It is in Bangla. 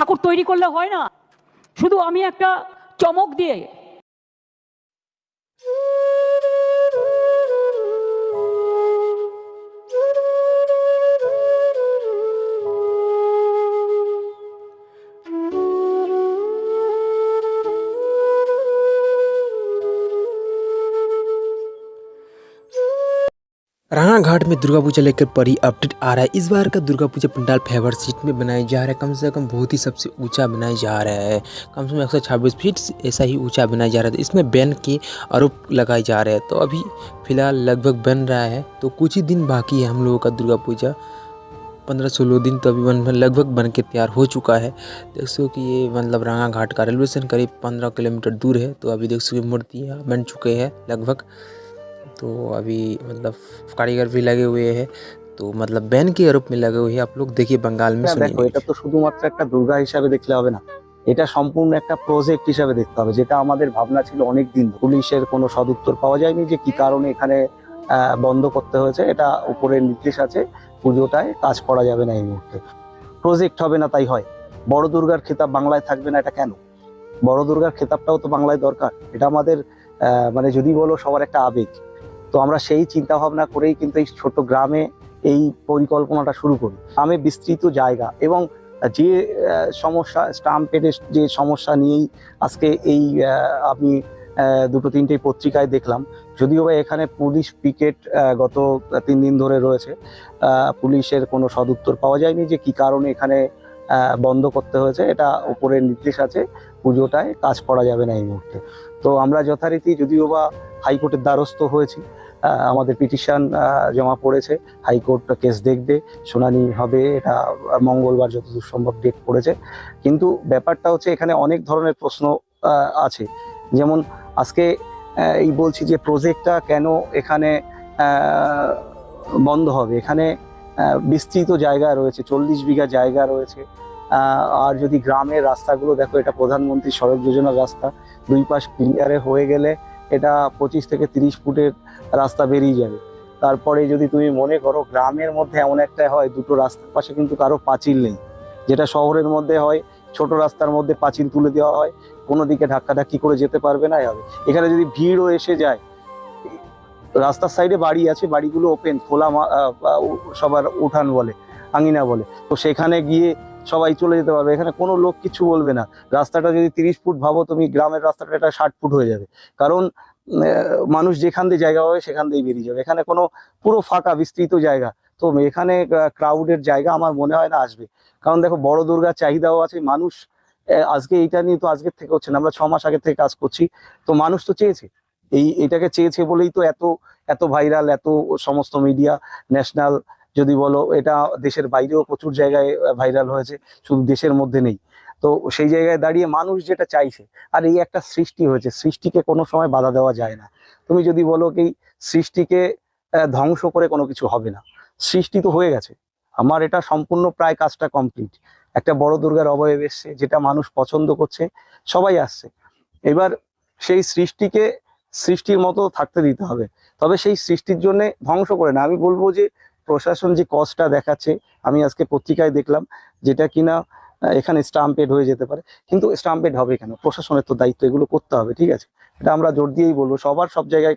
ঠাকুর তৈরি করলে হয় না, শুধু আমি একটা চমক দিয়ে। रानाघाट में दुर्गा पूजा लेकर बड़ी अपडेट आ रहा है। इस बार का दुर्गा पूजा पंडाल फेवर सीट में बनाया जा रहा है। कम से कम बहुत ही सबसे ऊंचा बनाया जा रहा है। कम से कम 126 फीट ऐसा ही ऊंचा बनाया जा रहा है। तो इसमें बैन के आरोप लगाए जा रहे हैं। तो अभी फिलहाल लगभग बन रहा है, तो कुछ ही दिन बाकी है हम लोगों का दुर्गा पूजा, 15-16 दिन तो अभी लगभग बन के तैयार हो चुका है। देख सको कि ये मतलब रानाघाट का रेलवे स्टेशन करीब 15 किलोमीटर दूर है। तो अभी देख सको मूर्तियाँ बन चुके हैं लगभग। तो अभी मतलब कारीगर भी लगे हुए हैं, तो मतलब बैन के आरोप में लगे हुए हैं। आप लोग देखिए बंगाल में দেখো, এটা তো শুধুমাত্র একটা দুর্গা হিসাবে দেখলে হবে না, এটা সম্পূর্ণ একটা প্রজেক্ট হিসাবে দেখতে হবে, যেটা আমাদের ভাবনা ছিল অনেক দিন। পুলিশের কোনো সদুত্তর পাওয়া যায়নি যে কি কারণে এখানে বন্ধ করতে হয়েছে। এটা উপরের নির্দেশ আছে, পুজোটায় কাজ করা যাবে না এই মুহূর্তে। প্রজেক্ট হবে না তাই হয়? বড় দুর্গার খেতাব বাংলায় থাকবে না, এটা কেন? বড় দুর্গার খেতাবটাও তো বাংলায় দরকার। এটা আমাদের মানে যদি বলো সবার একটা আবেগ। তো আমরা সেই চিন্তা ভাবনা করেই কিন্তু এই ছোট গ্রামে এই পরিকল্পনাটা শুরু করি। গ্রামে বিস্তৃত জায়গা এবং যে সমস্যা, স্টাম্পেডের যে সমস্যা নিয়েই আজকে এই আমি দুটো তিনটে পত্রিকায় দেখলাম। যদিও বা এখানে পুলিশ পিকেট গত 3 দিন ধরে রয়েছে, পুলিশের কোনো সদুত্তর পাওয়া যায়নি যে কি কারণে এখানে বন্ধ করতে হয়েছে। এটা উপরের নির্দেশ আছে, পুজোটায় কাজ করা যাবে না এই মুহূর্তে। তো আমরা যথারীতি যদিও বা হাইকোর্টের দ্বারস্থ হয়েছি, আমাদের পিটিশন জমা পড়েছে, হাইকোর্ট কেস দেখবে, শুনানি হবে। এটা মঙ্গলবার যতদূর সম্ভব ডেট পড়েছে। কিন্তু ব্যাপারটা হচ্ছে এখানে অনেক ধরনের প্রশ্ন আছে। যেমন আজকে এই বলছি যে প্রজেক্টটা কেন এখানে বন্ধ হবে। এখানে বিস্তৃত জায়গা রয়েছে, 40 বিঘা জায়গা রয়েছে। আর যদি গ্রামের রাস্তাগুলো দেখো, এটা প্রধানমন্ত্রী সড়ক যোজনার রাস্তা, দুই পাশ ক্লিয়ারে হয়ে গেলে এটা 25 থেকে 30 ফুটের রাস্তা বেরিয়ে যাবে। তারপরে যদি তুমি মনে করো গ্রামের মধ্যে এমন একটা হয়, দুটো রাস্তার পাশে কিন্তু কারো পাঁচিল নেই, যেটা শহরের মধ্যে হয়। ছোট রাস্তার মধ্যে পাঁচিল তুলে দেওয়া হয়, কোনো দিকে ধাক্কাধাক্কি করে যেতে পারবে না হবে। এখানে যদি ভিড়ও এসে যায়, রাস্তার সাইডে বাড়ি আছে, বাড়িগুলো ওপেন, খোলা, সবার উঠান বলে, আঙিনা বলে, তো সেখানে গিয়ে সবাই চলে যেতে পারবে। এখানে কোনো লোক কিছু বলবে না। রাস্তাটা যদি 30 ফুট ভাবো তুমি, গ্রামের রাস্তাটা এটা 60 ফুট হয়ে যাবে, কারণ মানুষ যেখান দিয়ে জায়গা হবে সেখান দিয়ে বেরিয়ে যাবে। এখানে কোনো পুরো ফাঁকা বিস্তৃত জায়গা, তো এখানে ক্রাউডের জায়গা আমার মনে হয় না আসবে। কারণ দেখো, বড় দুর্গার চাহিদাও আছে। মানুষ আজকে এইটা নিয়ে তো আজকের থেকে হচ্ছে না, আমরা 6 মাস আগের থেকে কাজ করছি। তো মানুষ তো চেয়েছে, এটাকে চেয়েছে বলেই তো এত ভাইরাল, এত সমস্ত মিডিয়া, ন্যাশনাল যদি বলো, এটা দেশের বাইরেও প্রচুর জায়গায় ভাইরাল হয়েছে, শুধু দেশের মধ্যে নেই। তো সেই জায়গায় দাঁড়িয়ে মানুষ যেটা চাইছে, আর এই একটা সৃষ্টি হয়েছে, সৃষ্টিকে কোনো সময় বাধা দেওয়া যায় না। তুমি যদি বলো কি সৃষ্টিকে ধ্বংস করে কোনো কিছু হবে না, সৃষ্টি তো হয়ে গেছে। আমার এটা সম্পূর্ণ প্রায় কাজটা কমপ্লিট। একটা বড় দুর্গার অবয়ব এসছে, যেটা মানুষ পছন্দ করছে, সবাই আসছে। এবার সেই সৃষ্টিকে সৃষ্টির মতো থাকতে দিতে হবে। তবে সেই সৃষ্টির জন্য ধ্বংস করে না। আমি বলবো যে প্রশাসন যে কষ্টটা দেখাচ্ছে, আমি আজকে পত্রিকায় দেখলাম, যেটা কিনা এখানে স্টাম্পেড হয়ে যেতে পারে। কিন্তু স্টাম্পেড হবে কেন? প্রশাসনের তো দায়িত্ব, এগুলো করতে হবে, ঠিক আছে? এটা আমরা জোর দিয়েই বলবো, সবার সব জায়গায়